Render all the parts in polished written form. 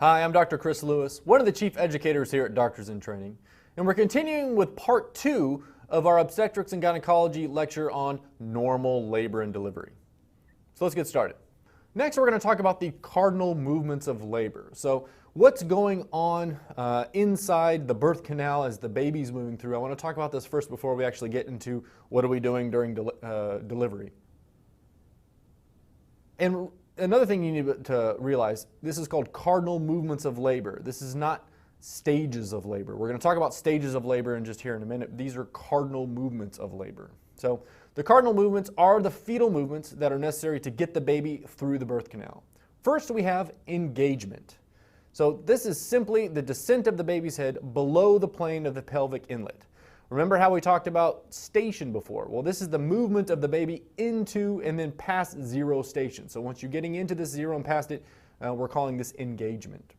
Hi, I'm Dr. Chris Lewis, one of the chief educators here at Doctors in Training, and we're continuing with part 2 of our obstetrics and gynecology lecture on normal labor and delivery. So let's get started. Next, we're going to talk about the cardinal movements of labor. So what's going on inside the birth canal as the baby's moving through. I want to talk about this first before we actually get into what are we doing during delivery. And another thing you need to realize, this is called cardinal movements of labor. This is not stages of labor. We're going to talk about stages of labor in just here in a minute. These are cardinal movements of labor. So the cardinal movements are the fetal movements that are necessary to get the baby through the birth canal. First, we have engagement. So this is simply the descent of the baby's head below the plane of the pelvic inlet. Remember how we talked about station before? Well, this is the movement of the baby into and then past zero station. So once you're getting into this zero and past it, we're calling this engagement.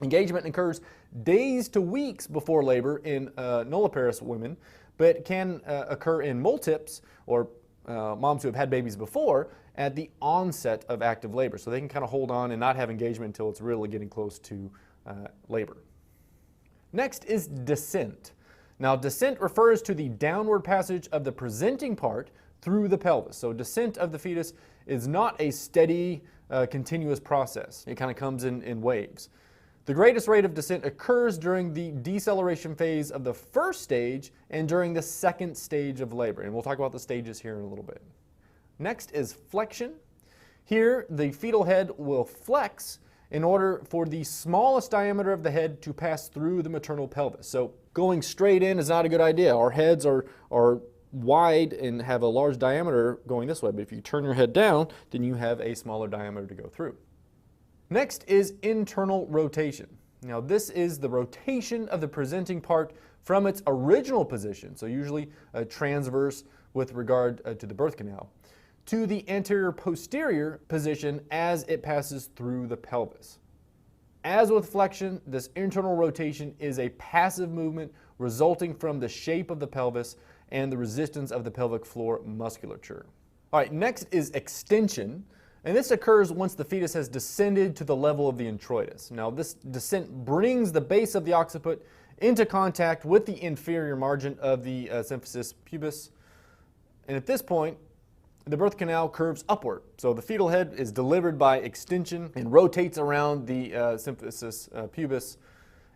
Engagement occurs days to weeks before labor in nulliparous women, but can occur in multips or moms who have had babies before at the onset of active labor. So they can kind of hold on and not have engagement until it's really getting close to labor. Next is descent. Now, descent refers to the downward passage of the presenting part through the pelvis. So descent of the fetus is not a steady, continuous process. It kind of comes in waves. The greatest rate of descent occurs during the deceleration phase of the first stage and during the second stage of labor. And we'll talk about the stages here in a little bit. Next is flexion. Here, the fetal head will flex in order for the smallest diameter of the head to pass through the maternal pelvis. So going straight in is not a good idea. Our heads are wide and have a large diameter going this way, but if you turn your head down, then you have a smaller diameter to go through. Next is internal rotation. Now this is the rotation of the presenting part from its original position, so usually a transverse with regard to the birth canal, to the anterior posterior position as it passes through the pelvis. As with flexion, this internal rotation is a passive movement resulting from the shape of the pelvis and the resistance of the pelvic floor musculature. All right, next is extension, and this occurs once the fetus has descended to the level of the introitus. Now this descent brings the base of the occiput into contact with the inferior margin of the symphysis pubis, and at this point, the birth canal curves upward. So the fetal head is delivered by extension and rotates around the symphysis pubis.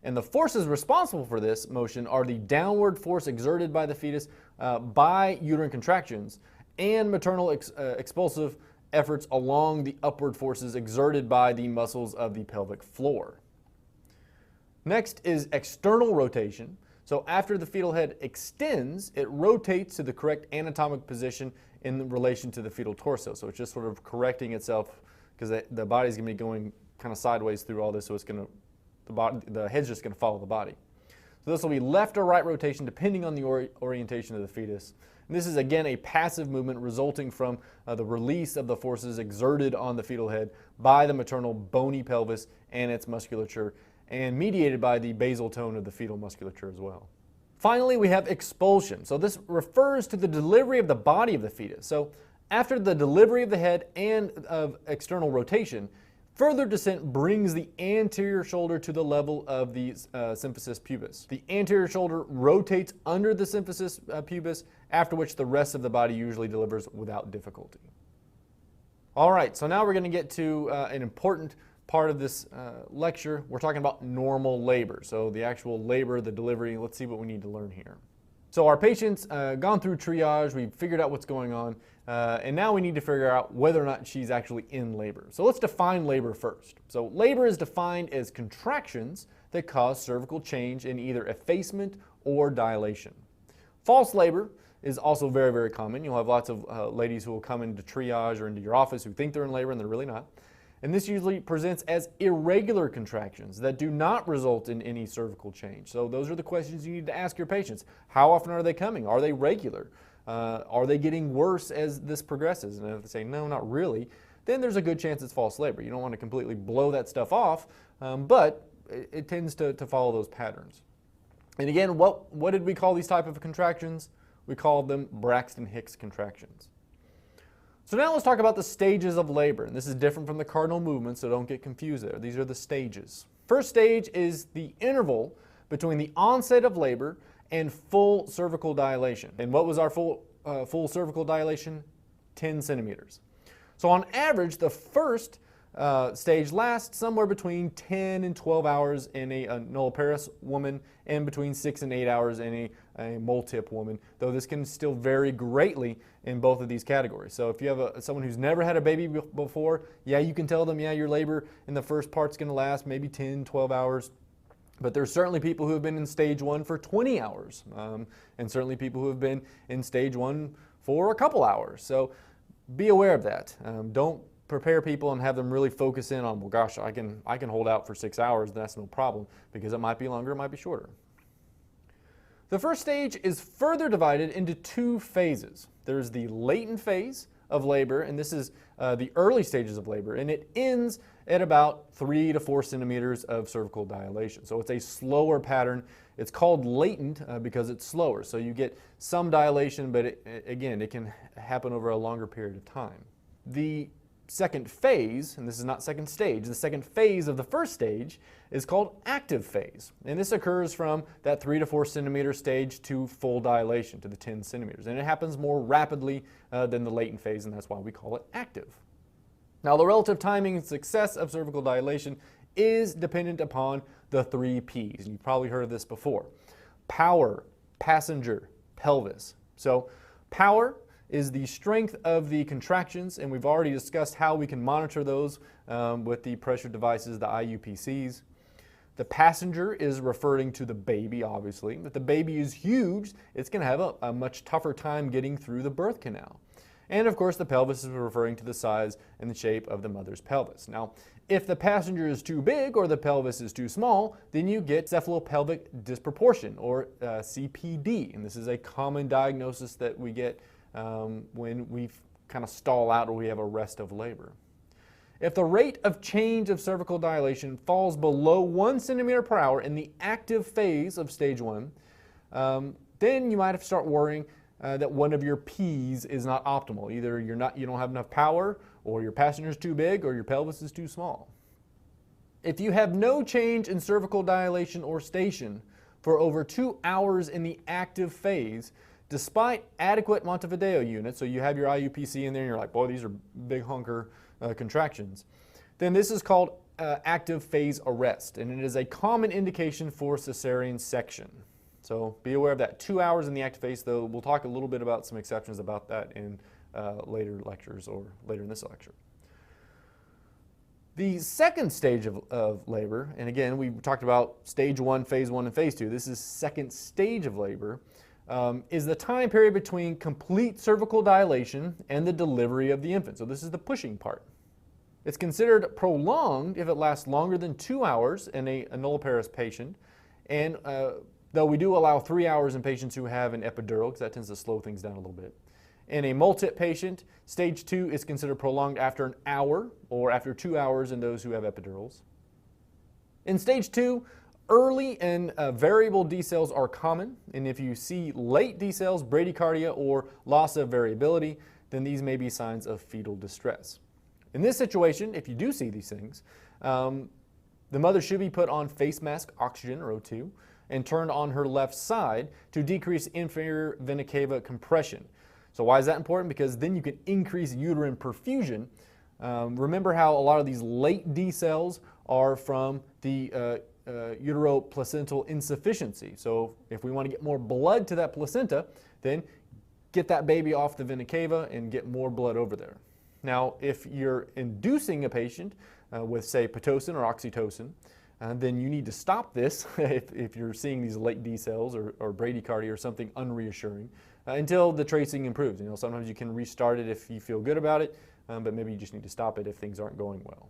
And the forces responsible for this motion are the downward force exerted by the fetus by uterine contractions and maternal expulsive efforts along the upward forces exerted by the muscles of the pelvic floor. Next is external rotation. So after the fetal head extends, it rotates to the correct anatomic position in relation to the fetal torso. So it's just sort of correcting itself because the body's going to be going kind of sideways through all this, so it's going to, the head's just going to follow the body. So this will be left or right rotation depending on the orientation of the fetus. And this is again a passive movement resulting from the release of the forces exerted on the fetal head by the maternal bony pelvis and its musculature, and mediated by the basal tone of the fetal musculature as well. Finally, we have expulsion. So this refers to the delivery of the body of the fetus. So after the delivery of the head and of external rotation, further descent brings the anterior shoulder to the level of the symphysis pubis. The anterior shoulder rotates under the symphysis pubis, after which the rest of the body usually delivers without difficulty. All right, so now we're going to get to an important part of this lecture. We're talking about normal labor. So the actual labor, the delivery, let's see what we need to learn here. So our patient's gone through triage, we've figured out what's going on, and now we need to figure out whether or not she's actually in labor. So let's define labor first. So labor is defined as contractions that cause cervical change in either effacement or dilation. False labor is also very, very common. You'll have lots of ladies who will come into triage or into your office who think they're in labor and they're really not. And this usually presents as irregular contractions that do not result in any cervical change. So those are the questions you need to ask your patients. How often are they coming? Are they regular? Are they getting worse as this progresses? And if they say, no, not really, then there's a good chance it's false labor. You don't want to completely blow that stuff off, but it tends to follow those patterns. And again, what did we call these type of contractions? We called them Braxton Hicks contractions. So now let's talk about the stages of labor. And this is different from the cardinal movements, so don't get confused there. These are the stages. First stage is the interval between the onset of labor and full cervical dilation. And what was our full cervical dilation? 10 centimeters. So on average, the first stage lasts somewhere between 10 and 12 hours in a nulliparous woman and between 6 and 8 hours in a multip woman, though this can still vary greatly in both of these categories. So if you have someone who's never had a baby before, yeah, you can tell them, yeah, your labor in the first part's going to last maybe 10, 12 hours. But there's certainly people who have been in stage 1 for 20 hours, and certainly people who have been in stage 1 for a couple hours. So be aware of that. Don't prepare people and have them really focus in on, well, gosh, I can hold out for 6 hours, that's no problem, because it might be longer, it might be shorter. The first stage is further divided into 2 phases. There's the latent phase of labor, and this is the early stages of labor, and it ends at about 3 to 4 centimeters of cervical dilation. So it's a slower pattern. It's called latent because it's slower. So you get some dilation, but again, it can happen over a longer period of time. The second phase, and this is not second stage, the second phase of the first stage is called active phase. And this occurs from that 3 to 4 centimeter stage to full dilation, to the 10 centimeters. And it happens more rapidly than the latent phase, and that's why we call it active. Now, the relative timing and success of cervical dilation is dependent upon the 3 P's. And you've probably heard of this before. Power, passenger, pelvis. So power is the strength of the contractions, and we've already discussed how we can monitor those with the pressure devices, the IUPCs. The passenger is referring to the baby, obviously. If the baby is huge, it's going to have a much tougher time getting through the birth canal. And of course, the pelvis is referring to the size and the shape of the mother's pelvis. Now, if the passenger is too big or the pelvis is too small, then you get cephalopelvic disproportion, or CPD. And this is a common diagnosis that we get when we kind of stall out or we have a rest of labor. If the rate of change of cervical dilation falls below 1 centimeter per hour in the active phase of stage 1, then you might have to start worrying that one of your P's is not optimal. Either you don't have enough power, or your passenger is too big, or your pelvis is too small. If you have no change in cervical dilation or station for over 2 hours in the active phase, despite adequate Montevideo units, so you have your IUPC in there and you're like, boy, these are big hunker contractions, then this is called active phase arrest, and it is a common indication for cesarean section. So be aware of that. 2 hours in the active phase, though we'll talk a little bit about some exceptions about that in later lectures or later in this lecture. The second stage of labor, and again, we talked about stage 1, phase 1, and phase 2. This is second stage of labor, is the time period between complete cervical dilation and the delivery of the infant. So this is the pushing part. It's considered prolonged if it lasts longer than 2 hours in a nulliparous patient, and though we do allow 3 hours in patients who have an epidural, because that tends to slow things down a little bit. In a multip patient, stage 2 is considered prolonged after an hour or after 2 hours in those who have epidurals. In stage 2, early and variable decels are common, and if you see late decels, bradycardia, or loss of variability, then these may be signs of fetal distress. In this situation, if you do see these things, the mother should be put on face mask oxygen, or O2, and turned on her left side to decrease inferior vena cava compression. So why is that important? Because then you can increase uterine perfusion. Remember how a lot of these late decels are from the uteroplacental insufficiency. So if we want to get more blood to that placenta, then get that baby off the vena cava and get more blood over there. Now, if you're inducing a patient with, say, Pitocin or oxytocin, then you need to stop this if you're seeing these late decels or bradycardia or something unreassuring until the tracing improves. You know, sometimes you can restart it if you feel good about it, but maybe you just need to stop it if things aren't going well.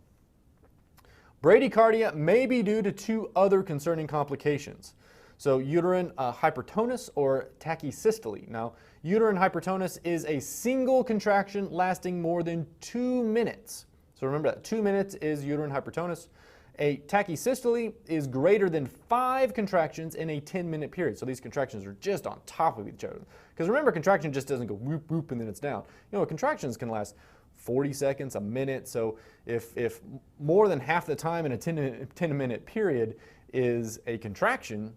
Bradycardia may be due to 2 other concerning complications. So uterine hypertonus or tachysystole. Now, uterine hypertonus is a single contraction lasting more than 2 minutes. So remember that 2 minutes is uterine hypertonus. A tachysystole is greater than 5 contractions in a 10-minute period. So these contractions are just on top of each other. Because remember, contraction just doesn't go whoop, whoop, and then it's down. You know, contractions can last 40 seconds, a minute. So if more than half the time in a 10-minute period is a contraction,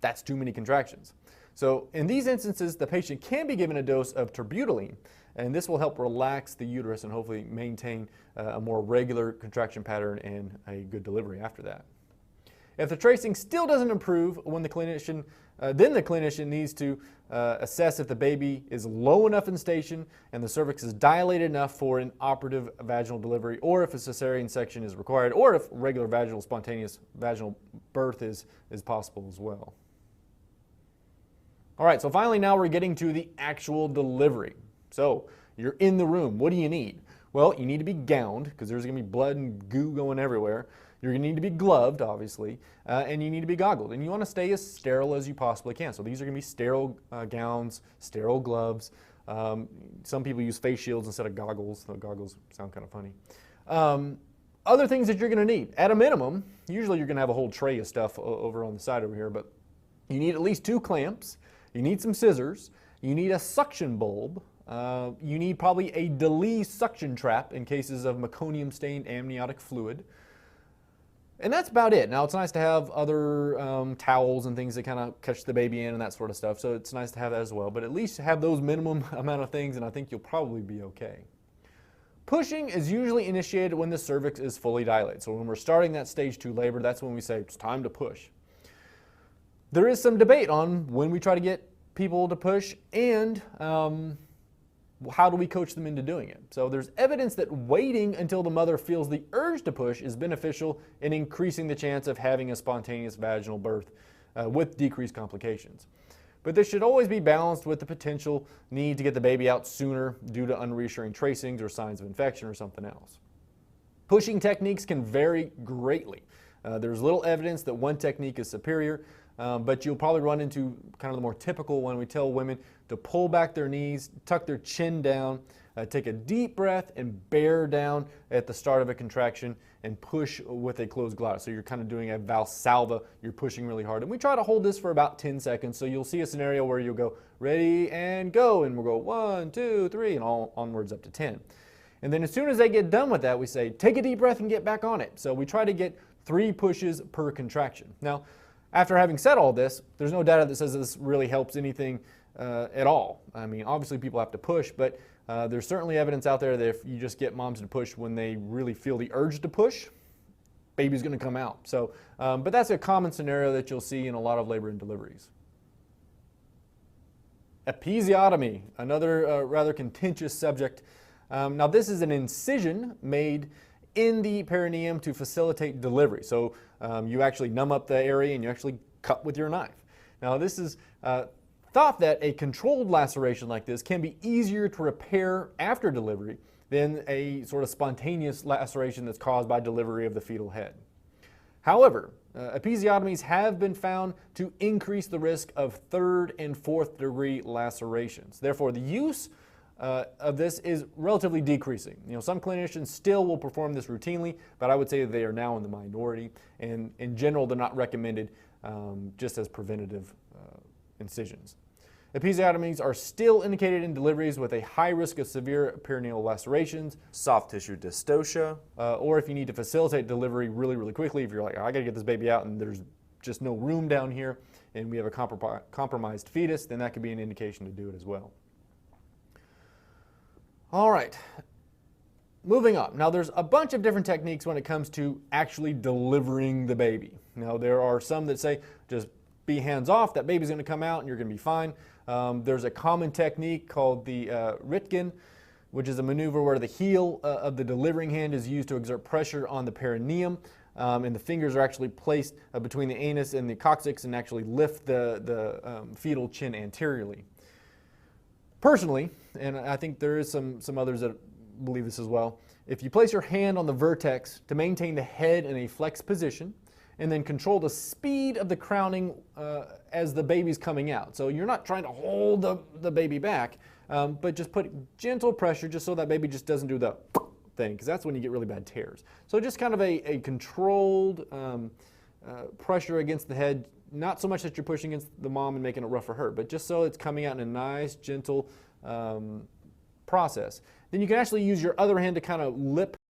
that's too many contractions. So in these instances, the patient can be given a dose of terbutaline, and this will help relax the uterus and hopefully maintain a more regular contraction pattern and a good delivery after that. If the tracing still doesn't improve, then the clinician needs to assess if the baby is low enough in station and the cervix is dilated enough for an operative vaginal delivery, or if a cesarean section is required, or if regular vaginal, spontaneous vaginal birth is possible as well. All right, so finally now we're getting to the actual delivery. So you're in the room. What do you need? Well, you need to be gowned because there's going to be blood and goo going everywhere. You're going to need to be gloved, obviously, and you need to be goggled. And you want to stay as sterile as you possibly can. So these are going to be sterile gowns, sterile gloves. Some people use face shields instead of goggles. So goggles sound kind of funny. Other things that you're going to need. At a minimum, usually you're going to have a whole tray of stuff over on the side over here, but you need at least 2 clamps. You need some scissors. You need a suction bulb. You need probably a DILY suction trap in cases of meconium-stained amniotic fluid. And that's about it. Now, it's nice to have other towels and things that kind of catch the baby in and that sort of stuff, so it's nice to have that as well. But at least have those minimum amount of things, and I think you'll probably be okay. Pushing is usually initiated when the cervix is fully dilated. So when we're starting that stage 2 labor, that's when we say it's time to push. There is some debate on when we try to get people to push and how do we coach them into doing it. So there's evidence that waiting until the mother feels the urge to push is beneficial in increasing the chance of having a spontaneous vaginal birth with decreased complications. But this should always be balanced with the potential need to get the baby out sooner due to unreassuring tracings or signs of infection or something else. Pushing techniques can vary greatly. There's little evidence that one technique is superior, but you'll probably run into kind of the more typical one. We tell women to pull back their knees, tuck their chin down, take a deep breath and bear down at the start of a contraction and push with a closed glottis. So you're kind of doing a Valsalva, you're pushing really hard. And we try to hold this for about 10 seconds. So you'll see a scenario where you'll go ready and go, and we'll go 1, 2, 3, and all onwards up to 10. And then as soon as they get done with that, we say, take a deep breath and get back on it. So we try to get 3 pushes per contraction. Now, after having said all this, there's no data that says this really helps anything at all. I mean, obviously people have to push, but there's certainly evidence out there that if you just get moms to push when they really feel the urge to push, baby's going to come out. So, but that's a common scenario that you'll see in a lot of labor and deliveries. Episiotomy, another rather contentious subject. Now this is an incision made in the perineum to facilitate delivery. So you actually numb up the area and you actually cut with your knife. Now this is thought that a controlled laceration like this can be easier to repair after delivery than a sort of spontaneous laceration that's caused by delivery of the fetal head. However, episiotomies have been found to increase the risk of 3rd and 4th degree lacerations. Therefore, the use of this is relatively decreasing. You know, some clinicians still will perform this routinely, but I would say they are now in the minority, and in general they're not recommended just as preventative incisions. Episiotomies are still indicated in deliveries with a high risk of severe perineal lacerations, soft tissue dystocia, or if you need to facilitate delivery really, really quickly, if you're like, I gotta get this baby out and there's just no room down here and we have a compromised fetus, then that could be an indication to do it as well. All right, moving on. Now there's a bunch of different techniques when it comes to actually delivering the baby. Now there are some that say just be hands off, that baby's going to come out and you're going to be fine. There's a common technique called the Ritgen, which is a maneuver where the heel of the delivering hand is used to exert pressure on the perineum, and the fingers are actually placed between the anus and the coccyx and actually lift the fetal chin anteriorly. Personally, and I think there is some others that believe this as well, if you place your hand on the vertex to maintain the head in a flexed position, and then control the speed of the crowning as the baby's coming out. So you're not trying to hold the baby back, but just put gentle pressure just so that baby just doesn't do the thing, because that's when you get really bad tears. So just kind of a controlled pressure against the head, not so much that you're pushing against the mom and making it rough for her, but just so it's coming out in a nice, gentle process. Then you can actually use your other hand to kind of lip